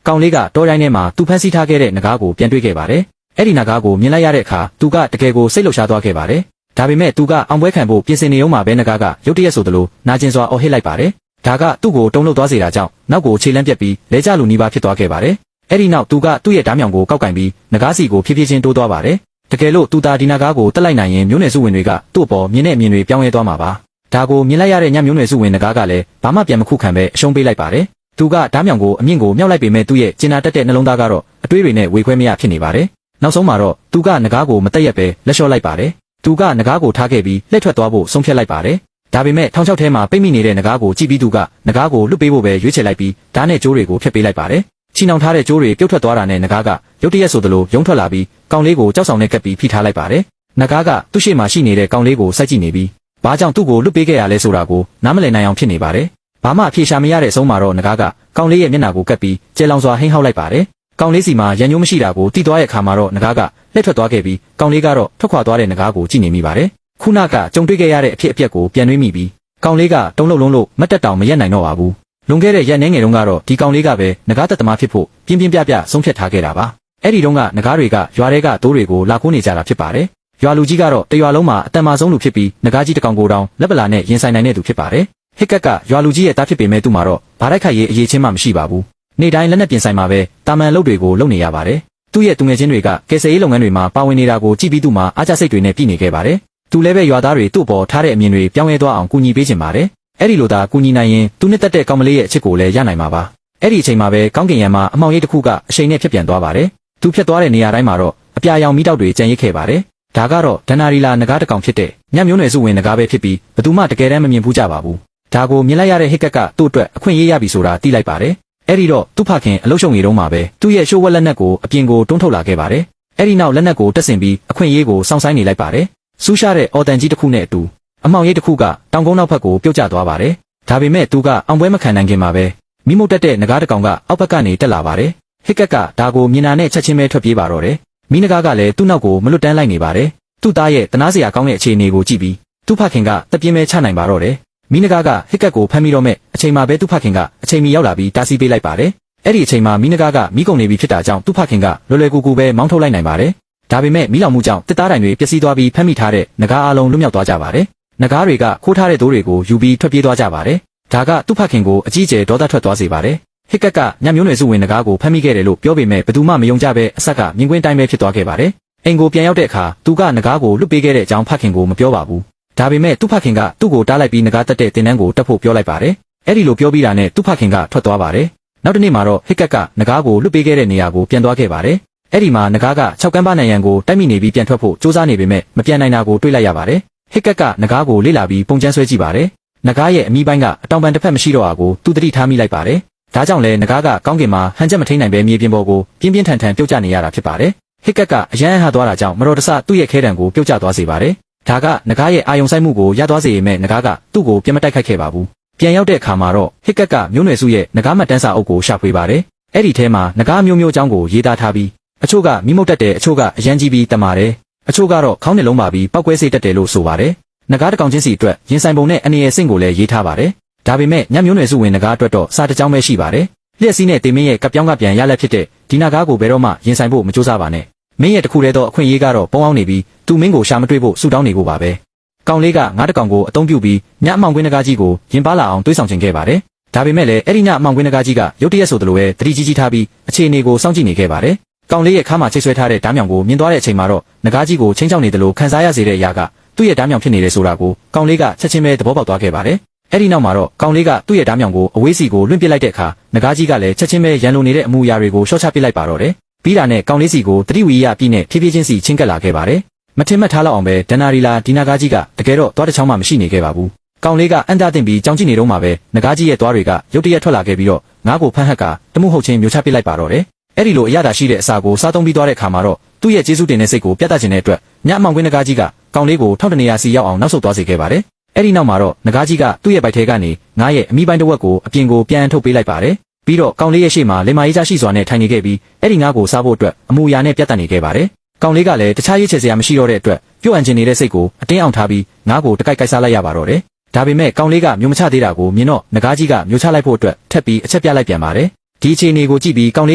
ကောင်လေးကတောတိုင်းထဲမှာသူဖမ်းဆီးထားခဲ့တဲ့နဂါးကိုပြန်တွေ့ခဲ့ပါတယ်။အဲ့ဒီနဂါးကိုမြင်လိုက်ရတဲ့အခါသူကတကယ်ကိုစိတ်လှုပ်ရှားသွားခဲ့ပါတယ်။ဒါပေမဲ့သူကအောင်ပွဲခံဖို့ပြင်ဆင်နေုံမှာပဲနဂါးကရုတ်တရက်ဆိုသလိုနာကျင်စွာအော်ဟစ်လိုက်ပါတယ်။ဒါကသူ့ကိုတုံ့လှုပ်သွားစေတာကြောင့်နောက်ကိုခြေလမ်းပြက်ပြီးလဲကျလူနီးပါးဖြစ်သွားခဲ့ပါတယ်။အဲ့ဒီနောက်သူကသူ့ရဲ့ဓားမြောင်ကိုကောက်ကင်ပြီးနဂါးစီကိုဖြည်းဖြည်းချင်းတိုးသွားပါတယ်။တကယ်လို့သူသာဒီနဂါးကိုတက်လိုက်နိုင်ရင်မျိုးနွယ်စုဝင်တွေကသူ့အပေါ်မြင်တဲ့အမြင်တွေပြောင်းလဲသွားမှာပါ။ဒါကိုမြင်လိုက်ရတဲ့ညမျိုးနွယ်စုဝင်နဂါးကလည်းဘာမှပြန်မခုခံပဲအရှုံးပေးလိုက်ပါတယ်။သူကဓားမြောင်ကိုအမြင့်ကိုမြောက်လိုက်ပေမဲ့သူ့ရဲ့ကျင်နာတက်တဲ့နှလုံးသားကတော့အတွေးတွေနဲ့ဝေခွဲမရဖြစ်နေပါတယ်။နောက်ဆုံးမှာတော့သူကနဂါးကိုမတက်ရက်ပဲလက်လျှော့လိုက်ပါတယ်။သူကနဂါးကိုထားခဲ့ပြီးလှည့်ထွက်သွားဖို့ဆုံးဖြတ်လိုက်ပါတယ်။ဒါပေမဲ့ထောင်ချောက်ထဲမှာပိတ်မိနေတဲ့နဂါးကိုကြည့်ပြီးသူကနဂါးကိုလွတ်ပေးဖို့ပဲရွေးချယ်လိုက်ပြီးဓာတ်နဲ့ကြိုးတွေကိုဖျက်ပေးလိုက်ပါတယ်။ချီနှောင်ထားတဲ့ကြိုးတွေပြုတ်ထွက်သွားတာနဲ့နဂါးကရုတ်တရက်ဆိုသလိုရုံထွက်လာပြီးကောင်လေးကိုကြောက်ဆောင်နဲ့ကပ်ပြီးဖိထားလိုက်ပါတယ်။နဂါးကသူ့ရှေ့မှာရှိနေတဲ့ကောင်လေးကိုစိုက်ကြည့်နေပြီးဘာကြောင့်သူ့ကိုလွတ်ပေးခဲ့ရလဲဆိုတာကိုနားမလည်နိုင်အောင်ဖြစ်နေပါတယ်။ဘာမှအဖြေရှာမရတဲ့အဆုံးမှာတော့နဂါးကကောင်လေးရဲ့မျက်နှာကိုကပ်ပြီးကျဲလောင်စွာဟိန်းဟောက်လိုက်ပါတယ်။ကောင်လေးစီမှာရန်ညိုးမရှိတာကိုတီးသွားတဲ့အခါမှာတော့နဂါးကလှည့်ထွက်သွားခဲ့ပြီးကောင်လေးကတော့ထွက်ခွာသွားတဲ့နဂါးကိုကြည့်နေမိပါတယ်။ခုနကကြုံတွေ့ခဲ့ရတဲ့အဖြစ်အပျက်ကိုပြန်တွေးမိပြီးကောင်လေးကတုံးလုံးလုံးလို့မတ်တက်တောင်မရက်နိုင်တော့ပါဘူး။လွန်ခဲ့တဲ့ရက်နှဲငယ်တုန်းကတော့ဒီကောင်လေးကပဲနဂါးသက်သမားဖြစ်ဖို့ပြင်းပြပြဆုံးဖြတ်ထားခဲ့တာပါ။အဲ့ဒီတုန်းကနဂါးတွေကရွာထဲကတိုးတွေကိုလာခိုးနေကြတာဖြစ်ပါတယ်။ရွာလူကြီးကတော့တရွာလုံးမှာအတန်မာဆုံးလူဖြစ်ပြီးနဂါးကြီးတကောင်ကိုတောင်လက်ပလာနဲ့ရင်ဆိုင်နိုင်တဲ့သူဖြစ်ပါတယ်။ဟစ်ကက်ကရွာလူကြီးရဲ့သားဖြစ်ပေမဲ့သူ့မှာတော့ဘာတိုက်ခိုက်ရေးအရေးချင်းမှမရှိပါဘူး။နေ့တိုင်းလက်နဲ့ပြင်ဆိုင်မှာပဲတာမန်လုပ်တွေကိုလုပ်နေရပါတယ်။သူ့ရဲ့သူငယ်ချင်းတွေကကယ်ဆယ်ရေးလုပ်ငန်းတွေမှာပါဝင်နေတာကိုကြည့်ပြီးသူ့မှာအားကျစိတ်တွေနဲ့ပြည်နေခဲ့ပါတယ်။သူလည်းပဲရွာသားတွေသူ့ပေါ်ထားတဲ့အမြင်တွေပြောင်းလဲသွားအောင်ကူညီပေးချင်ပါတယ်။အဲ့ဒီလိုသာကူညီနိုင်ရင်သူနှစ်သက်တဲ့ကောင်မလေးရဲ့အချစ်ကိုလည်းရနိုင်မှာပါ။အဲ့ဒီအချိန်မှာပဲကောင်းကင်ယံမှာအမှောင်ရိပ်တစ်ခုကအရှိန်နဲ့ဖြစ်ပြန်သွားပါတယ်။သူဖြတ်သွားတဲ့နေရာတိုင်းမှာတော့အပြာရောင်မီးတောက်တွေကျန်ရစ်ခဲ့ပါတယ်။ဒါကတော့ဒဏ္ဍာရီလာနဂါးတစ်ကောင်ဖြစ်တဲ့ညမျိုးနွယ်စုဝင်နဂါးပဲဖြစ်ပြီးဘသူမှတကယ်တမ်းမမြင်ဘူးကြပါဘူး။ဒါကိုမြင်လိုက်ရတဲ့ဟစ်ကက်ကသူ့အတွက်အခွင့်အရေးရပြီဆိုတာသိလိုက်ပါတယ်။အဲ့ဒီတော့သူ့ဖခင်အလုရှုံရီတုံးမှာပဲသူ့ရဲ့ရှိုးဝက်လက်နက်ကိုအပြင်ကိုတွန်းထုတ်လာခဲ့ပါတယ်။အဲ့ဒီနောက်လက်နက်ကိုတက်ဆင်ပြီးအခွင့်အရေးကိုစောင့်ဆိုင်းနေလိုက်ပါတယ်။ဆူးရှားတဲ့အော်တန်ကြီးတစ်ခုနဲ့အတူအမှောင်ရိပ်တစ်ခုကတောင်ကုန်းနောက်ဘက်ကိုပြုတ်ကျသွားပါတယ်။ဒါပေမဲ့သူကအောင်ပွဲမခံနိုင်ခင်မှာပဲမိမုတ်တက်တဲ့နဂါးတစ်ကောင်ကအောက်ဘက်ကနေတက်လာပါတယ်။ဟစ်ကက်ကဒါကိုမြင်တာနဲ့ချက်ချင်းပဲထွက်ပြေးပါတော့တယ်။မိနဂါးကလည်းသူ့နောက်ကိုမလွတ်တမ်းလိုက်နေပါတယ်။သူ့သားရဲ့တနာစရာကောင်းတဲ့အခြေအနေကိုကြည့်ပြီးသူ့ဖခင်ကတက်ပြင်းမဲချနိုင်ပါတော့တယ်။မိနဂါးကဟစ်ကက်ကိုဖမ်းပြီးတော့မဲ့အချိန်မှာပဲသူ့ဖခင်ကအချိန်မီရောက်လာပြီးတားဆီးပေးလိုက်ပါတယ်။အဲ့ဒီအချိန်မှာမိနဂါးကမိကုန်နေပြီဖြစ်တာကြောင့်သူ့ဖခင်ကလွယ်လွယ်ကူကူပဲမောင်းထုတ်လိုက်နိုင်ပါတယ်။ဒါပေမဲ့မိလောင်မှုကြောင့်တစ်သားတိုင်တွေပျက်စီးသွားပြီးဖမ်းမိထားတဲ့နဂါးအလုံးလွတ်မြောက်သွားကြပါတယ်။နဂါးတွေကခိုးထားတဲ့သိုးတွေကိုယူပြီးထွက်ပြေးသွားကြပါတယ်။ဒါကသူ့ဖခင်ကိုအကြီးအကျယ်ဒေါသထွက်သွားစေပါတယ်။ဟစ်ကက်ကညမျိုးနွယ်စုဝင်နဂါးကိုဖမ်းမိခဲ့တယ်လို့ပြောပေမဲ့ဘယ်သူမှမယုံကြပဲအဆက်ကမြင်ကွင်းတိုင်းပဲဖြစ်သွားခဲ့ပါတယ်။အိမ်ကိုပြန်ရောက်တဲ့အခါသူကနဂါးကိုလွတ်ပေးခဲ့တဲ့အကြောင်းဖခင်ကိုမပြောပါဘူး။ဒါပေမဲ့သူ့ဖခင်ကသူ့ကိုတားလိုက်ပြီးနဂါးတက်တဲ့တင်တန်းကိုတက်ဖို့ပြောလိုက်ပါတယ်။အဲ့ဒီလိုပြောပြီးတာနဲ့သူ့ဖခင်ကထွက်သွားပါတယ်။နောက်တစ်နေ့မှာတော့ဟစ်ကက်ကနဂါးကိုလွတ်ပေးခဲ့တဲ့နေရာကိုပြန်သွားခဲ့ပါတယ်။အဲ့ဒီမှာနဂါးက6ကမ်းပါးနိုင်ရန်ကိုတိုက်မိနေပြီးပြန်ထွက်ဖို့စူးစမ်းနေပေမဲ့မပြန်နိုင်တာကိုတွေ့လိုက်ရပါတယ်။ဟစ်ကက်ကနဂါးကိုလေ့လာပြီးပုံကျန်းဆွဲကြည့်ပါတယ်။နဂါးရဲ့အမိပိုင်းကအတောင်ပံတစ်ဖက်မရှိတော့တာကိုသူသတိထားမိလိုက်ပါတယ်။ဒါကြောင့်လဲနဂါးကကောင်းကင်မှာဟန်ချက်မထိန်နိုင်ပဲမြေပြင်ပေါ်ကိုပြင်းပြင်းထန်ထန်ပြုတ်ကျနေရတာဖြစ်ပါတယ်။ဟစ်ကက်ကအရန်ဟန်သွားတာကြောင့်မတော်တဆသူ့ရဲ့ခဲတံကိုပြုတ်ကျသွားစေပါတယ်။ဒါကနဂါးရဲ့အာယုံဆိုင်မှုကိုရသွားစေပေမဲ့နဂါးကသူ့ကိုပြန်မတိုက်ခိုက်ခဲ့ပါဘူး။ပြန်ရောက်တဲ့အခါမှာတော့ဟစ်ကက်ကမျိုးနွယ်စုရဲ့နဂါးမှတ်တမ်းစာအုပ်ကိုရှာဖွေပါတယ်။အဲ့ဒီထဲမှာနဂါးမျိုးမျိုးအကြောင်းကိုရေးသားထားပြီးအချို့ကမိမုတ်တက်တယ်အချို့ကအရန်ကြီးပြီးတမာတယ်အချို့ကတော့ခေါင်းနှလုံးပါပြီးပောက်ကွဲစေတတ်တယ်လို့ဆိုပါတယ်။နဂါးတစ်ကောင်ချင်းစီအတွက်ရင်ဆိုင်ပုံနဲ့အနေရဲ့စင့်ကိုလည်းရေးထားပါတယ်။ဒါပေမဲ့ညမျိုးနွယ်စုဝင်နဂါးအတွက်တော့စာတစ်ကြောင်းပဲရှိပါတယ်။လျှက်စီးနဲ့တေမင်းရဲ့ကပ်ပြောင်းကပြန်ရလက်ဖြစ်တဲ့ဒီနဂါးကိုဘယ်တော့မှရင်ဆိုင်ဖို့မကြိုးစားပါနဲ့။မင်းရဲ့တခုတည်းသောအခွင့်အရေးကတော့ပုံအောင်နေပြီးသူမင်းကိုရှာမတွေ့ဖို့ဆူတောင်းနေဖို့ပါပဲ။ကောင်လေးကငါးတကောင်ကိုအသုံးပြုပြီးညအမောင်ကွင်းနဂါးကြီးကိုရင်ပါလာအောင်တွေးဆောင်ခြင်းခဲ့ပါတယ်။ဒါပေမဲ့လည်းအဲ့ဒီညအမောင်ကွင်းနဂါးကြီးကရုတ်တရက်ဆိုသလိုပဲတတိကြီးကြီးထားပြီးအခြေအနေကိုစောင့်ကြည့်နေခဲ့ပါတယ်။ကောင်လေးရဲ့ခါမှာချိတ်ဆွဲထားတဲ့ဓားမြောင်ကိုမြင်သွားတဲ့အချိန်မှာတော့နဂါးကြီးကိုချင်းချောက်နေတယ်လို့ခံစားရစေတဲ့အရာကသူ့ရဲ့ဓားမြောင်ဖြစ်နေတယ်ဆိုတာကိုကောင်လေးကချက်ချင်းပဲသဘောပေါက်သွားခဲ့ပါတယ်။အဲ့ဒီနောက်မှာတော့ကောင်လေးကသူ့ရဲ့ဓားမြောင်ကိုအဝေးစီကိုလွင့်ပစ်လိုက်တဲ့အခါနဂါးကြီးကလည်းချက်ချင်းပဲရန်လိုနေတဲ့အမူအရာတွေကိုရှော့ချပစ်လိုက်ပါတော့တယ်။ပြီးတာနဲ့ကောင်လေးစီကိုတတိဝီရပြည့်နဲ့ဖြည်းဖြည်းချင်းစီချင်းကပ်လာခဲ့ပါတယ်။မထင်မှတ်ထားလောက်အောင်ပဲဒဏ္ဍာရီလာဒီနဂါးကြီးကတကယ်တော့သွားတစ်ချောင်းမှမရှိနေခဲ့ပါဘူး။ကောင်လေးကအန်တာတင်ပြီးကြောင်ကြည့်နေတော့မှပဲနဂါးကြီးရဲ့သွားတွေကရုတ်တရက်ထွက်လာခဲ့ပြီးတော့ငါးကိုဖမ်းဟက်ကတမှုဟုတ်ချင်းမျိုးချပစ်လိုက်ပါတော့တယ်။အဲ့ဒီလိုအရသာရှိတဲ့အစာကိုစားသုံးပြီးသွားတဲ့အခါမှာတော့သူ့ရဲ့ကျေးဇူးတင်တဲ့စိတ်ကိုပြသခြင်းတဲ့အတွက်ညအမောင်ကွင်းနဂါးကြီးကကောင်လေးကိုထောက်တနေရာစီရောက်အောင်နောက်ဆုတ်သွားစေခဲ့ပါတယ်။အဲ့ဒီနောက်မှာတော့နဂါးကြီးကသူ့ရဲ့ဗိုက်ထဲကနေငါးရဲ့အမိပိုင်းတစ်ဝက်ကိုအပြင်ကိုပြန်ထုတ်ပေးလိုက်ပါတယ်။ပြီးတော့ကောင်လေးရဲ့ရှေ့မှာလေမာရေးချရှိစွာနဲ့ထိုင်နေခဲ့ပြီးအဲ့ဒီငါးကိုစားဖို့အတွက်အမူအရာနဲ့ပြတ်တက်နေခဲ့ပါတယ်။ကောင်လေးကလည်းတခြားရေးချယ်စရာမရှိတော့တဲ့အတွက်ပြုတ်အန်ချင်နေတဲ့စိတ်ကိုအတင်းအောင်ထားပြီးငါးကိုတကိုက်ကိုက်စားလိုက်ရပါတော့တယ်။ဒါပေမဲ့ကောင်လေးကမျိုးမချသေးတာကိုမြင်တော့နဂါးကြီးကမျိုးချလိုက်ဖို့အတွက်ထပ်ပြီးအချက်ပြလိုက်ပြန်ပါတယ်။ ဒီ ဒီအခြေအနေကိုကြည့်ပြီးကောင်လ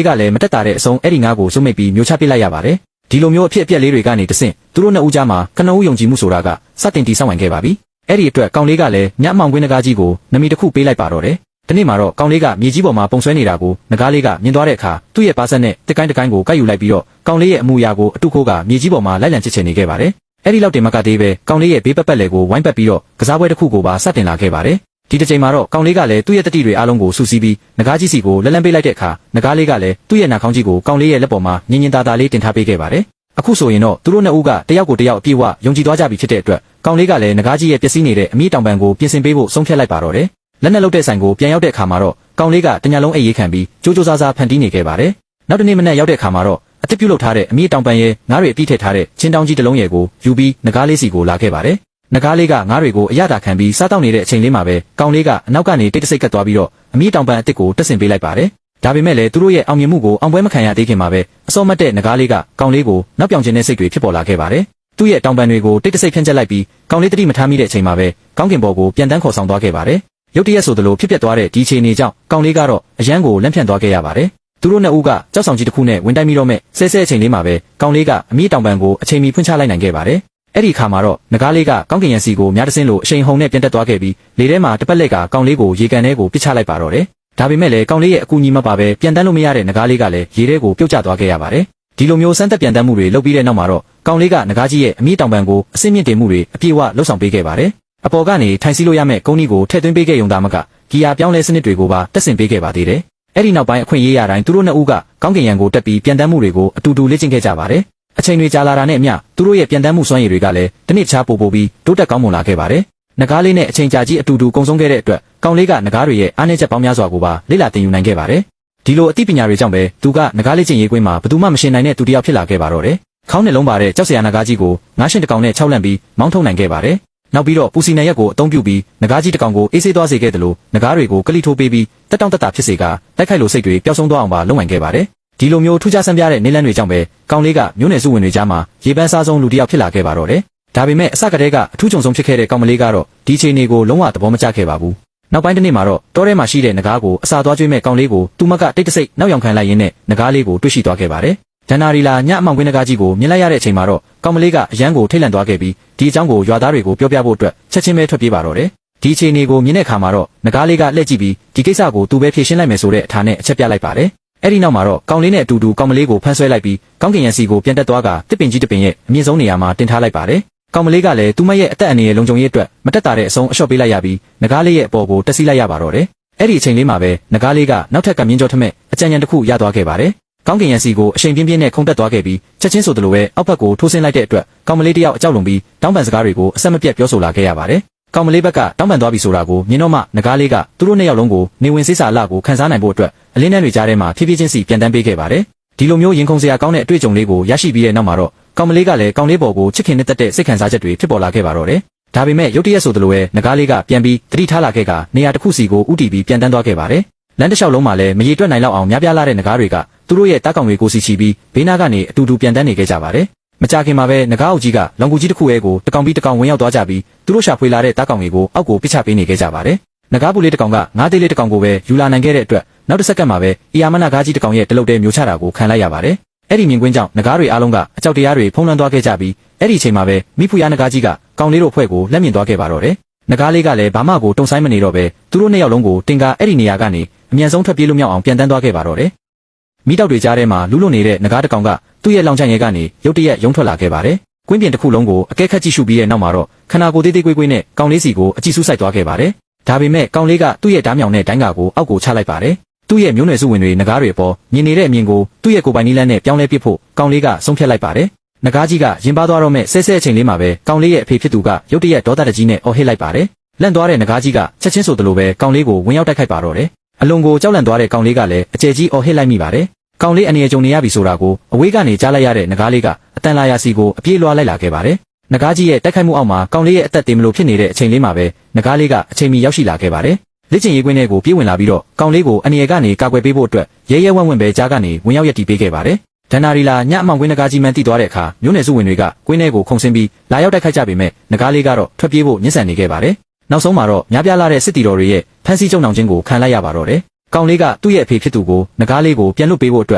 ေးကလည်းမတက်တာတဲ့အဆုံးအဲ့ဒီငါးကိုစုမိတ်ပြီးမျိုးချပစ်လိုက်ရပါတယ်ဒီလိုမျိုးအဖြစ်အပျက်လေးတွေကနေတဆင့်သူတို့နှစ်ဦးကြားမှာကနဦးယုံကြည်မှုဆိုတာကစတင်တည်ဆောက်ဝင်ခဲ့ပါပြီအဲ့ဒီအတွက်ကောင်လေးကလည်းညအမောင်ကွင်းနဂါးကြီးကိုနမီတစ်ခုပေးလိုက်ပါတော့တယ်ဒီနေ့မှာတော့ကောင်လေးကမြေကြီးပေါ်မှာပုံဆွဲနေတာကိုနဂါးလေးကမြင်သွားတဲ့အခါသူ့ရဲ့ပါဆက်နဲ့တစ်ကိုင်းတစ်ကိုင်းကိုကိုက်ယူလိုက်ပြီးတော့ကောင်လေးရဲ့အမူအရာကိုအတုခိုးကမြေကြီးပေါ်မှာလိုက်လံချစ်ချင်နေခဲ့ပါတယ်အဲ့ဒီလောက်တင်မကသေးပဲကောင်လေးရဲ့ဘေးပတ်ပတ်လေကိုဝိုင်းပတ်ပြီးတော့ကစားပွဲတစ်ခုကိုပါစတင်လာခဲ့ပါတယ်ဒီတစ်ချိန်မှာတော့ကောင်လေးကလည်းသူ့ရဲ့တတိတွေအားလုံးကိုစူးစီးပြီးနဂါးကြီးစီကိုလက်လန်းပေးလိုက်တဲ့အခါနဂါးလေးကလည်းသူ့ရဲ့နှာခေါင်းကြီးကိုကောင်လေးရဲ့လက်ပေါ်မှာညင်ညင်သာသာလေးတင်ထားပေးခဲ့ပါတယ်အခုဆိုရင်တော့သူတို့နှစ်ဦးကတယောက်ကိုတယောက်အပြည့်အဝယုံကြည်သွားကြပြီဖြစ်တဲ့အတွက်ကောင်လေးကလည်းနဂါးကြီးရဲ့ပျက်စီးနေတဲ့အမိတောင်ပံကိုပြင်ဆင်ပေးဖို့ဆုံးဖြတ်လိုက်ပါတော့တယ်လက်နဲ့လုတ်တဲ့ဆိုင်ကိုပြန်ရောက်တဲ့အခါမှာတော့ကောင်လေးကတညလုံးအိပ်ရေးခံပြီးကြိုးကြိုးစားစားဖန်တီးနေခဲ့ပါတယ်နောက်တစ်နေ့မနက်ရောက်တဲ့အခါမှာတော့အသစ်ပြုတ်လုပ်ထားတဲ့အမိတောင်ပံရဲ့ငါးတွေအပြည့်ထည့်ထားတဲ့ချင်းတောင်ကြီးတစ်လုံးရဲ့ကိုယူပြီးနဂါးလေးစီကိုလာခဲ့ပါတယ်နဂါးလေးကငါးတွေကိုအရသာခံပြီးစားတောက်နေတဲ့အချိန်လေးမှာပဲကောင်လေးကအနောက်ကနေတိတ်တဆိတ်ကတ်သွားပြီးတော့အမိတောင်ပံအစ်စ်ကိုတက်ဆင်ပေးလိုက်ပါတယ်ဒါပေမဲ့လည်းသူတို့ရဲ့အောင်မြင်မှုကိုအောင်ပွဲမခံရသေးခင်မှာပဲအစောမတ်တဲ့နဂါးလေးကကောင်လေးကိုနောက်ပြောင်ခြင်းတဲ့စိတ်တွေဖြစ်ပေါ်လာခဲ့ပါတယ်သူ့ရဲ့တောင်ပံတွေကိုတိတ်တဆိတ်ဖြန့်ကျက်လိုက်ပြီးကောင်လေးတတိမထားမိတဲ့အချိန်မှာပဲကောင်းကင်ဘော်ကိုပြန်တန်းခေါ်ဆောင်သွားခဲ့ပါတယ်ရုတ်တရက်ဆိုသလိုဖြစ်ပျက်သွားတဲ့ဒီအခြေအနေကြောင့်ကောင်လေးကတော့အရန်ကိုလန့်ဖြန့်သွားခဲ့ရပါတယ်သူတို့နှစ်ဦးကကြောက်ဆောင်ကြီးတစ်ခုနဲ့ဝင်တိုက်ပြီးတော့မဲ့ဆဲဆဲအချိန်လေးမှာပဲကောင်လေးကအမိတောင်ပံကိုအချိန်မီဖွင့်ချလိုက်နိုင်ခဲ့ပါတယ်အဲ့ဒီခါမှာတော့နဂါးလေးကကောင်းကင်ရံစီကိုများတဆင်းလို့အရှိန်ဟုန်နဲ့ပြန်တက်သွားခဲ့ပြီးလေထဲမှာတစ်ပတ်လက်ကကောင်လေးကိုရေကန်ထဲကိုပစ်ချလိုက်ပါတော့တယ်ဒါပေမဲ့လည်းကောင်လေးရဲ့အကူအညီမပါပဲပြန်တန်းလို့မရတဲ့နဂါးလေးကလည်းရေထဲကိုပြုတ်ကျသွားခဲ့ရပါတယ်ဒီလိုမျိုးစမ်းသက်ပြန်တန်းမှုတွေလုပ်ပြီးတဲ့နောက်မှာတော့ကောင်လေးကနဂါးကြီးရဲ့အမိတောင်ပံကိုအစင်းမြင့်တင်မှုတွေအပြည့်အဝလှုပ်ဆောင်ပေးခဲ့ပါတယ်အပေါ်ကနေထိုင်စီလို့ရမယ့်ကုန်းကြီးကိုထည့်သွင်းပေးခဲ့ရုံသာမကဂီယာပြောင်းလဲစနစ်တွေကိုပါတက်ဆင်ပေးခဲ့ပါသေးတယ်အဲ့ဒီနောက်ပိုင်းအခွင့်အရေးရတိုင်းသူတို့နှစ်ဦးကကောင်းကင်ရံကိုတက်ပြီးပြန်တန်းမှုတွေကိုအတူတူလေ့ကျင့်ခဲ့ကြပါတယ်အချိန်တွေကြာလာတာနဲ့အမျှသူတို့ရဲ့ပြန်တန်းမှုစွမ်းရည်တွေကလည်းတစ်နှစ်ခြားပို့ပြီးတိုးတက်ကောင်းမွန်လာခဲ့ပါတယ်နဂါးလေးနဲ့အချိန်ကြာကြီးအတူတူကုံဆုံးခဲ့တဲ့အတွက်ကောင်လေးကနဂါးတွေရဲ့အားနည်းချက်ပေါင်းများစွာကိုပါလေ့လာသင်ယူနိုင်ခဲ့ပါတယ်ဒီလိုအသိပညာတွေကြောင့်ပဲသူကနဂါးလေးကျင့်ရေးကွင်းမှာဘယ်သူမှမရှင်နိုင်တဲ့သူတစ်ယောက်ဖြစ်လာခဲ့ပါတော့တယ်ခေါင်းနဲ့လုံးပါတဲ့ကြောက်စရာနဂါးကြီးကိုငါးရှင်တစ်ကောင်နဲ့6လန့်ပြီးမောင်းထုတ်နိုင်ခဲ့ပါတယ်နောက်ပြီးတော့ပူစီနယ်ရက်ကိုအသုံးပြုပြီးနဂါးကြီးတစ်ကောင်ကိုအေးဆေးသွားစေခဲ့တယ်လို့နဂါးတွေကိုကလိထိုးပေးပြီးတက်တောင့်တက်တာဖြစ်စေကတိုက်ခိုက်လို့စိတ်တွေပျောက်ဆုံးသွားအောင်ပါလုပ်နိုင်ခဲ့ပါတယ်ဒီလိုမျိုးထူးခြားဆန်းပြတဲ့နေလန်းတွေကြောင့်ပဲကောင်လေးကမျိုးနယ်စုဝင်တွေကြားမှာရေပန်းစားဆုံးလူတစ်ယောက်ဖြစ်လာခဲ့ပါတော့တယ်ဒါပေမဲ့အစကတည်းကအထူးကြုံဆုံးဖြစ်ခဲ့တဲ့ကောင်မလေးကတော့ဒီချိန်တွေကိုလုံးဝသဘောမကျခဲ့ပါဘူးနောက်ပိုင်းတစ်နေ့မှာတော့တောထဲမှာရှိတဲ့နဂါးကိုအစာသွားကျွေးမဲ့ကောင်လေးကိုသူမကတိတ်တဆိတ်နောက်ယောင်ခံလိုက်ရင်းနဲ့နဂါးလေးကိုတွေ့ရှိသွားခဲ့ပါတယ်ဒန်နာရီလာညအမောင်ကွင်းနဂါးကြီးကိုမြင်လိုက်ရတဲ့အချိန်မှာတော့ကောင်မလေးကအရန်ကိုထိတ်လန့်သွားခဲ့ပြီးဒီအကြောင်းကိုရွာသားတွေကိုပြောပြဖို့အတွက်ချက်ချင်းပဲထွက်ပြေးပါတော့တယ်ဒီအချိန်တွေကိုမြင်တဲ့အခါမှာတော့နဂါးလေးကလှည့်ကြည့်ပြီးဒီကိစ္စကိုသူပဲဖြေရှင်းလိုက်မယ်ဆိုတဲ့အထာနဲ့အချက်ပြလိုက်ပါတယ်အဲ့ဒီနောက်မှာတော့ကောင်လေးနဲ့အတူတူကောင်မလေးကိုဖမ်းဆွဲလိုက်ပြီးကောင်းကင်ရံစီကိုပြန်တက်သွားကတစ်ပင်ကြီးတစ်ပင်ရဲ့အမြင့်ဆုံးနေရာမှာတင်ထားလိုက်ပါတယ်ကောင်မလေးကလည်းသူမရဲ့အသက်အန္တရာယ်လုံခြုံရေးအတွက်မတက်တာတဲ့အဆုံးအလျှော့ပေးလိုက်ရပြီးနဂါးလေးရဲ့အပေါ်ကိုတက်စီလိုက်ရပါတော့တယ်အဲ့ဒီအချိန်လေးမှာပဲနဂါးလေးကနောက်ထပ်ကမြင်းကြောထမဲ့အကြံဉာဏ်တစ်ခုရသွားခဲ့ပါတယ်ကောင်းကင်ရံစီကိုအချိန်ပြင်းပြင်းနဲ့ခုန်တက်သွားခဲ့ပြီးချက်ချင်းဆိုသလိုပဲအောက်ဘက်ကိုထိုးဆင်းလိုက်တဲ့အတွက်ကောင်မလေးတယောက်အကြောက်လွန်ပြီးတောင်းပန်စကားတွေကိုအဆက်မပြတ်ပြောဆိုလာခဲ့ရပါတယ်ကောင်မလေးဘက်ကတောင်းပန်သွားပြီဆိုတာကိုမြင်တော့မှနဂါးလေးကသူတို့နှစ်ယောက်လုံးကိုနေဝင်စိစာလကိုခန်းစားနိုင်ဖို့အတွက်အလင်းတန်းတွေကြားထဲမှာဖြည်းဖြည်းချင်းစီပြန်တန်းပေးခဲ့ပါတယ်ဒီလိုမျိုးရင်ခုန်စရာကောင်းတဲ့အတွေ့အကြုံလေးကိုရရှိပြီးတဲ့နောက်မှာတော့ကောင်မလေးကလည်းကောင်လေးပေါ်ကိုချစ်ခင်နဲ့တက်တဲ့စိတ်ခံစားချက်တွေဖြစ်ပေါ်လာခဲ့ပါတော့တယ်ဒါပေမဲ့ရုတ်တရက်ဆိုသလိုပဲနဂါးလေးကပြန်ပြီးတတိထားလာခဲ့ကနေရာတစ်ခုစီကိုဥတီပြီးပြန်တန်းသွားခဲ့ပါတယ်လမ်းတစ်လျှောက်လုံးမှာလည်းမရေတွက်နိုင်လောက်အောင်များပြားလာတဲ့နဂါးတွေကသူတို့ရဲ့တားကောင်တွေကိုစီချီပြီးဘေးနားကနေအတူတူပြန်တန်းနေခဲ့ကြပါတယ်မကြခင်မှာပဲနဂါးအုပ်ကြီးကလောင်ကူကြီးတစ်ခုရဲ့ကိုတကောင်ပြီးတကောင်ဝင်ရောက်သွားကြပြီးသူတို့ရှာဖွေလာတဲ့တားကောင်တွေကိုအောက်ကိုပစ်ချပေးနေခဲ့ကြပါတယ်နဂါးပူလေးတကောင်ကငါးသေးလေးတကောင်ကိုပဲယူလာနိုင်ခဲ့တဲ့အတွက်နောက်တစ်စက္ကန့်မှာပဲအီယာမနာဂါးကြီးတကောင်ရဲ့တလုတ်တဲမျိုးချတာကိုခံလိုက်ရပါတယ်အဲ့ဒီမြင်ကွင်းကြောင့်နဂါးတွေအားလုံးကအကြောက်တရားတွေဖုံးလွှမ်းသွားခဲ့ကြပြီးအဲ့ဒီအချိန်မှာပဲမိဖုရားနဂါးကြီးကကောင်လေးတို့အဖွဲ့ကိုလက်မြင်သွားခဲ့ပါတော့တယ်နဂါးလေးကလည်းဘာမှကိုတုံဆိုင်မနေတော့ပဲသူတို့နှစ်ယောက်လုံးကိုတင်ကာအဲ့ဒီနေရာကနေအမြန်ဆုံးထွက်ပြေးလို့မြောက်အောင်ပြန်တန်းသွားခဲ့ပါတော့တယ်မိတောက်တွေကြားထဲမှာလူလွတ်နေတဲ့နဂါးတကောင်ကသူ့ရဲ့လောင်ချိုင်ရဲကနေရုတ်တရက်ရုံထွက်လာခဲ့ပါတယ်ကွင်းပြင်တစ်ခုလုံးကိုအကဲခတ်ကြည့်ရှုပြီးတဲ့နောက်မှာတော့ခနာကိုသေးသေးကွေးကွေးနဲ့ကောင်လေးစီကိုအကြည့်ဆူးဆိုင်သွားခဲ့ပါတယ်ဒါပေမဲ့ကောင်လေးကသူ့ရဲ့ဓားမြောင်နဲ့တိုင်းကာကိုအောက်ကိုချလိုက်ပါတယ်သူ့ရဲ့မျိုးနွယ်စုဝင်တွေနဂါးတွေအပေါ်မြင်နေတဲ့အမြင်ကိုသူ့ရဲ့ကိုယ်ပိုင်နည်းလမ်းနဲ့ပြောင်းလဲပစ်ဖို့ကောင်လေးကဆုံးဖြတ်လိုက်ပါတယ်နဂါးကြီးကရင်ပါသွားတော့မဲ့ဆဲဆဲအချိန်လေးမှာပဲကောင်လေးရဲ့အဖေဖြစ်သူကရုတ်တရက်ဒေါသတကြီးနဲ့အော်ဟစ်လိုက်ပါတယ်လန့်သွားတဲ့နဂါးကြီးကချက်ချင်းဆိုသလိုပဲကောင်လေးကိုဝင်ရောက်တိုက်ခိုက်ပါတော့တယ်အလွန်ကိုကြောက်လန့်သွားတဲ့ကောင်လေးကလည်းအကျယ်ကြီးအော်ဟစ်လိုက်မိပါတယ်ကောင်လေးအနေနဲ့ကြုံနေရပြီဆိုတာကိုအဝေးကနေကြားလိုက်ရတဲ့နဂါးလေးကအတန်လာရာစီကိုအပြေးလွှားလိုက်လာခဲ့ပါတယ်နဂါးကြီးရဲ့တိုက်ခိုက်မှုအောက်မှာကောင်လေးရဲ့အသက်သေမလို့ဖြစ်နေတဲ့အချိန်လေးမှာပဲနဂါးလေးကအချိန်မီရောက်ရှိလာခဲ့ပါတယ်လက်ကျင်ရေးကွင်းထဲကိုပြေးဝင်လာပြီးတော့ကောင်လေးကိုအနေရကနေကာကွယ်ပေးဖို့အတွက်ရဲရဲဝံ့ဝံ့ပဲကြားကနေဝင်ရောက်ရည်တည်ပေးခဲ့ပါတယ်ဒန်နာရီလာညအမောင်ကွင်းနဂါးကြီးမှန်တိသွားတဲ့အခါမျိုးနယ်စုဝင်တွေကကွင်းထဲကိုခုန်ဆင်းပြီးလာရောက်တိုက်ခိုက်ကြပေမဲ့နဂါးလေးကတော့ထွက်ပြေးဖို့ညှဉ်းဆန်နေခဲ့ပါတယ်နောက်ဆုံးမှာတော့များပြားလာတဲ့စစ်တီတော်တွေရဲ့ဖမ်းဆီးကြုံနှောင်ခြင်းကိုခံလိုက်ရပါတော့တယ် ကောင်လေးကသူ့ရဲ့အဖေဖြစ်သူကိုနဂါးလေးကိုပြန်လွတ်ပေးဖို့အတွက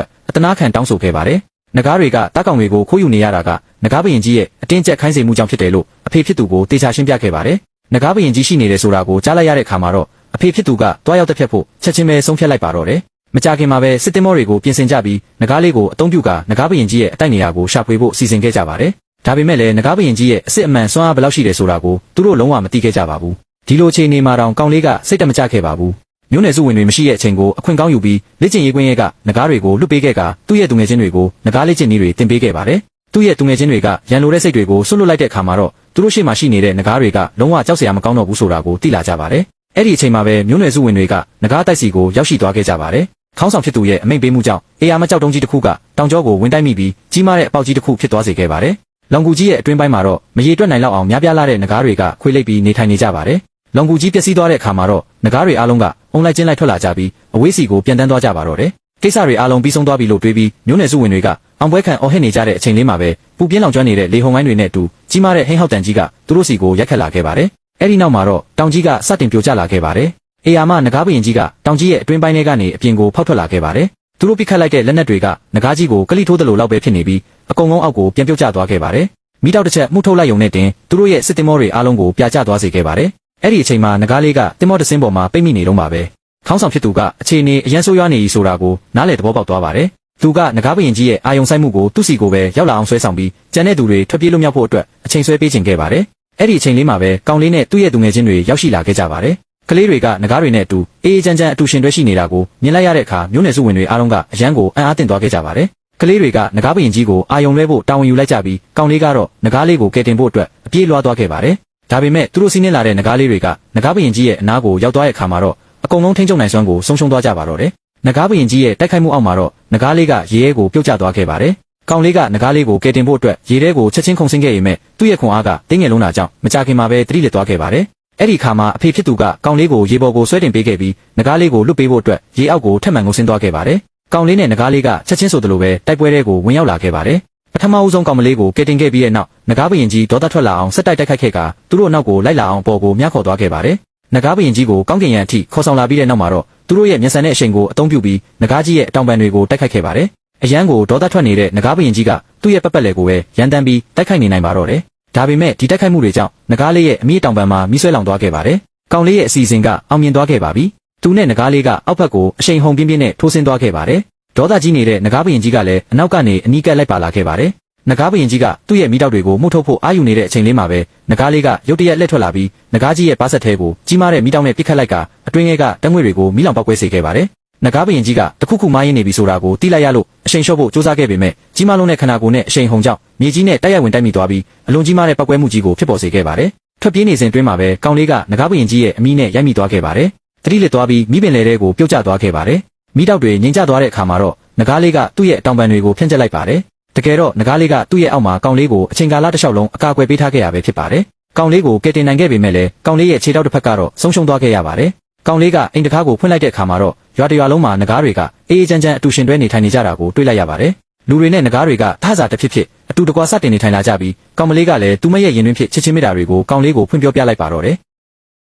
်အတနာခံတောင်းဆိုခဲ့ပါတယ်နဂါးတွေကတားကောင်တွေကိုခိုးယူနေရတာကနဂါးဘရင်ကြီးရဲ့အတင်းကျပ်ခိုင်းစေမှုကြောင့်ဖြစ်တယ်လို့အဖေဖြစ်သူကိုတေချာရှင်းပြခဲ့ပါတယ်နဂါးဘရင်ကြီးရှိနေတယ်ဆိုတာကိုကြားလိုက်ရတဲ့အခါမှာတော့အဖေဖြစ်သူကတွားရောက်တက်ဖြတ်ဖို့ချက်ချင်းပဲဆုံးဖြတ်လိုက်ပါတော့တယ်မကြခင်မှာပဲစစ်တင်မောတွေကိုပြင်ဆင်ကြပြီးနဂါးလေးကိုအုံပြုကနဂါးဘရင်ကြီးရဲ့အတိုက်နေရာကိုရှာဖွေဖို့စီစဉ်ခဲ့ကြပါတယ်ဒါပေမဲ့လည်းနဂါးဘရင်ကြီးရဲ့အစ်စ်အမှန်စွမ်းအားဘယ်လောက်ရှိတယ်ဆိုတာကိုသူတို့လုံးဝမသိခဲ့ကြပါဘူးဒီလိုအခြေအနေမှာတောင်ကောင်လေးကစိတ်တမကြခဲ့ပါဘူးမျိုးနယ်စုဝင်တွေမရှိတဲ့အချိန်ကိုအခွင့်ကောင်းယူပြီးလက်ကျင်ရေးကွင်းရဲ့ကနဂါးတွေကိုလွတ်ပေးခဲ့ကသူ့ရဲ့သူငယ်ချင်းတွေကိုနဂါးလက်ကျင်နည်းတွေတင်ပေးခဲ့ပါတယ်သူ့ရဲ့သူငယ်ချင်းတွေကရန်လိုတဲ့စိတ်တွေကိုဆွတ်လွတ်လိုက်တဲ့အခါမှာတော့သူတို့ရှေ့မှာရှိနေတဲ့နဂါးတွေကလုံးဝကြောက်စရာမကောင်းတော့ဘူးဆိုတာကိုသိလာကြပါတယ်အဲ့ဒီအချိန်မှာပဲမျိုးနယ်စုဝင်တွေကနဂါးတိုက်စီကိုရောက်ရှိသွားခဲ့ကြပါတယ်ခေါင်းဆောင်ဖြစ်သူရဲ့အမိန့်ပေးမှုကြောင့်အေယာမကြောက်တုံးကြီးတစ်ခုကတောင်ကျောကိုဝင်တိုက်မိပြီးကြီးမားတဲ့အပေါက်ကြီးတစ်ခုဖြစ်သွားစေခဲ့ပါတယ်လောင်ကူကြီးရဲ့အတွင်းပိုင်းမှာတော့မရေတွက်နိုင်လောက်အောင်များပြားလာတဲ့နဂါးတွေကခွေလိပ်ပြီးနေထိုင်နေကြပါတယ်လောင်ကူကြီးပျက်စီးသွားတဲ့အခါမှာတော့နဂါးတွေအားလုံးကအုံလိုက်ကျင်းလိုက်ထွက်လာကြပြီးအဝေးစီကိုပြန်တန်းသွားကြပါတော့တယ်ကိစ္စတွေအားလုံးပြီးဆုံးသွားပြီလို့တွေးပြီးမျိုးနယ်စုဝင်တွေကအောင်ပွဲခံအော်ဟစ်နေကြတဲ့အချိန်လေးမှာပဲပူပြင်းလောင်ကျွမ်းနေတဲ့လေဟုန်ဝိုင်းတွေနဲ့အတူကြီးမားတဲ့ဟိန်းဟောက်တန်ကြီးကသူတို့စီကိုရက်ခတ်လာခဲ့ပါတယ်အဲ့ဒီနောက်မှာတော့တောင်ကြီးကစတင်ပြိုကျလာခဲ့ပါတယ်အေယာမနဂါးဘရင်ကြီးကတောင်ကြီးရဲ့အတွင်းပိုင်းထဲကနေအပြင်ကိုဖောက်ထွက်လာခဲ့ပါတယ်သူတို့ပြစ်ခတ်လိုက်တဲ့လက်နက်တွေကနဂါးကြီးကိုကလိထိုးသလိုလောက်ပဲဖြစ်နေပြီးအကုန်လုံးအောက်ကိုပြန်ပြုတ်ကျသွားခဲ့ပါတယ်မိတောက်တစ်ချက်မှုထုတ်လိုက်ရုံနဲ့တင်သူတို့ရဲ့စစ်တင်မောတွေအားလုံးကိုပြာကျသွားစေခဲ့ပါတယ်အဲ့ဒီအချိန်မှာနဂါးလေးကတင်မောတစ်စင်းပေါ်မှာပိတ်မိနေတော့မှာပဲခေါင်းဆောင်ဖြစ်သူကအခြေအနေအရန်ဆိုးရွားနေပြီဆိုတာကိုနားလည်သဘောပေါက်သွားပါတယ်သူကနဂါးဘရင်ကြီးရဲ့အာယုံဆိုင်မှုကိုသူ့စီကိုပဲရောက်လာအောင်ဆွဲဆောင်ပြီးကြံတဲ့သူတွေထွက်ပြေးလွတ်မြောက်ဖို့အတွက်အချိန်ဆွဲပေးခြင်းခဲ့ပါတယ်အဲ့ဒီအချိန်လေးမှာပဲကောင်လေးနဲ့သူ့ရဲ့သူငယ်ချင်းတွေရောက်ရှိလာခဲ့ကြပါတယ်ကလေးတွေကနဂါးတွေနဲ့အတူအေးအေးချမ်းချမ်းအတူရှင်တွဲရှိနေတာကိုမြင်လိုက်ရတဲ့အခါမျိုးနယ်စုဝင်တွေအားလုံးကအရန်ကိုအံ့အားသင့်သွားခဲ့ကြပါတယ်ကလေးတွေကနဂါးဘရင်ကြီးကိုအာယုံလွဲဖို့တာဝန်ယူလိုက်ကြပြီးကောင်လေးကတော့နဂါးလေးကိုကယ်တင်ဖို့အတွက်အပြေးလွှားသွားခဲ့ပါတယ်ဒါပေမဲ့သူတို့စီးနှင်းလာတဲ့နဂါးလေးတွေကနဂါးဘရင်ကြီးရဲ့အနားကိုရောက်သွားတဲ့အခါမှာတော့အကုန်လုံးထိန်းချုပ်နိုင်စွမ်းကိုဆုံးရှုံးသွားကြပါတော့တယ်နဂါးဘရင်ကြီးရဲ့တိုက်ခိုက်မှုအောက်မှာတော့နဂါးလေးကရေရဲကိုပြုတ်ကျသွားခဲ့ပါတယ်ကောင်လေးကနဂါးလေးကိုကယ်တင်ဖို့အတွက်ရေထဲကိုချက်ချင်းခုန်ဆင်းခဲ့ရပေမဲ့သူ့ရဲ့ခွန်အားကတင်းငယ်လုံးတာကြောင့်မကြခင်မှာပဲတတိလက်သွားခဲ့ပါတယ်အဲ့ဒီခါမှာအဖေဖြစ်သူကကောင်လေးကိုရေပေါ်ကိုဆွဲတင်ပေးခဲ့ပြီးနဂါးလေးကိုလွတ်ပေးဖို့အတွက်ရေအောက်ကိုထပ်မံငုံဆင်းသွားခဲ့ပါတယ်ကောင်လေးနဲ့နဂါးလေးကချက်ချင်းဆိုသလိုပဲတိုက်ပွဲတွေကိုဝင်ရောက်လာခဲ့ပါတယ်ပထမဦးဆုံးကောင်မလေးကိုကယ်တင်ခဲ့ပြီးတဲ့နောက်နဂါးဘရင်ကြီးဒေါသထွက်လာအောင်ဆက်တိုက်ခိုက်ခဲ့ကသူတို့နောက်ကိုလိုက်လာအောင်ပေါ်ကိုမြှောက်ခေါ်သွားခဲ့ပါတယ်နဂါးဘရင်ကြီးကိုကောင်းကင်ရံအထိခေါ်ဆောင်လာပြီးတဲ့နောက်မှာတော့သူတို့ရဲ့မျက်စံတဲ့အရှိန်ကိုအသုံးပြုပြီးနဂါးကြီးရဲ့အတောင်ပံတွေကိုတိုက်ခိုက်ခဲ့ပါတယ်အရန်ကိုဒေါသထွက်နေတဲ့နဂါးဘရင်ကြီးကသူ့ရဲ့ပတ်ပတ်လည်ကိုပဲရန်တမ်းပြီးတိုက်ခိုက်နေနိုင်ပါတော့တယ်ဒါပေမဲ့ဒီတိုက်ခိုက်မှုတွေကြောင့်နဂါးလေးရဲ့အမိတောင်ပံမှာမိဆွဲလောင်သွားခဲ့ပါတယ်ကောင်လေးရဲ့အစီအစဉ်ကအောင်မြင်သွားခဲ့ပါပြီသူနဲ့နဂါးလေးကအောက်ဘက်ကိုအရှိန်ဟုန်ပြင်းပြင်းနဲ့ထိုးဆင်းသွားခဲ့ပါတယ်ဒေါသကြီးနေတဲ့နဂါးဘရင်ကြီးကလည်းအနောက်ကနေအနီးကပ်လိုက်ပါလာခဲ့ပါတယ်နဂါးဘရင်ကြီးကသူ့ရဲ့မိတောက်တွေကိုမှုထုတ်ဖို့အာယူနေတဲ့အချိန်လေးမှာပဲနဂါးလေးကရုတ်တရက်လက်ထွက်လာပြီးနဂါးကြီးရဲ့ပါးဆက်ထဲကိုကြီးမားတဲ့မိတောက်နဲ့ပစ်ခတ်လိုက်ကအတွင်းထဲကတငွေတွေကိုမိလောင်ပေါက်ကွဲစေခဲ့ပါတယ်နဂါးဘရင်ကြီးကတခုခုမားရင်းနေပြီဆိုတာကိုသိလိုက်ရလို့အရှိန်လျှော့ဖို့စူးစမ်းခဲ့ပေမဲ့ကြီးမားလုံးတဲ့ခန္ဓာကိုယ်နဲ့အရှိန်ဟုန်ကြောင့်မြေကြီးနဲ့တိုက်ရိုက်ဝင်တိုက်မိသွားပြီးအလွန်ကြီးမားတဲ့ပောက်ကွဲမှုကြီးကိုဖြစ်ပေါ်စေခဲ့ပါတယ်ထွက်ပြေးနေစဉ်တွင်းမှာပဲကောင်လေးကနဂါးဘရင်ကြီးရဲ့အမိနဲ့ရိုက်မိသွားခဲ့ပါတယ်တတိလက်သွားပြီးမိပင်လေတဲ့ကိုပြုတ်ကျသွားခဲ့ပါတယ်မိတောက်တွေငြိမ်ကျသွားတဲ့အခါမှာတော့နဂါးလေးကသူ့ရဲ့အတောင်ပံတွေကိုဖြန့်ကျက်လိုက်ပါတယ်တကယ်တော့နဂါးလေးကသူ့ရဲ့အောက်မှာကောင်လေးကိုအချိန်ကာလတစ်လျှောက်လုံးအကာအကွယ်ပေးထားခဲ့ရပဲဖြစ်ပါတယ်ကောင်လေးကိုကယ်တင်နိုင်ခဲ့ပေမဲ့လည်းကောင်လေးရဲ့ခြေထောက်တစ်ဖက်ကတော့ဆုံးရှုံးသွားခဲ့ရပါတယ်ကောင်လေးကအိမ်တကားကိုဖွင့်လိုက်တဲ့အခါမှာတော့ရွာတရွာလုံးမှာနဂါးတွေကအေးအေးချမ်းချမ်းအတူရှင်တွဲနေထိုင်နေကြတာကိုတွေ့လိုက်ရပါတယ်လူတွေနဲ့နဂါးတွေကထစားတစ်ဖြစ်ဖြစ်အတူတကွာစတင်နေထိုင်လာကြပြီးကောင်မလေးကလည်းသူမရဲ့ရင်တွင်းဖြစ်ချစ်ချင်းမေတ္တာတွေကိုကောင်လေးကိုဖွင့်ပြောပြလိုက်ပါတော့တယ်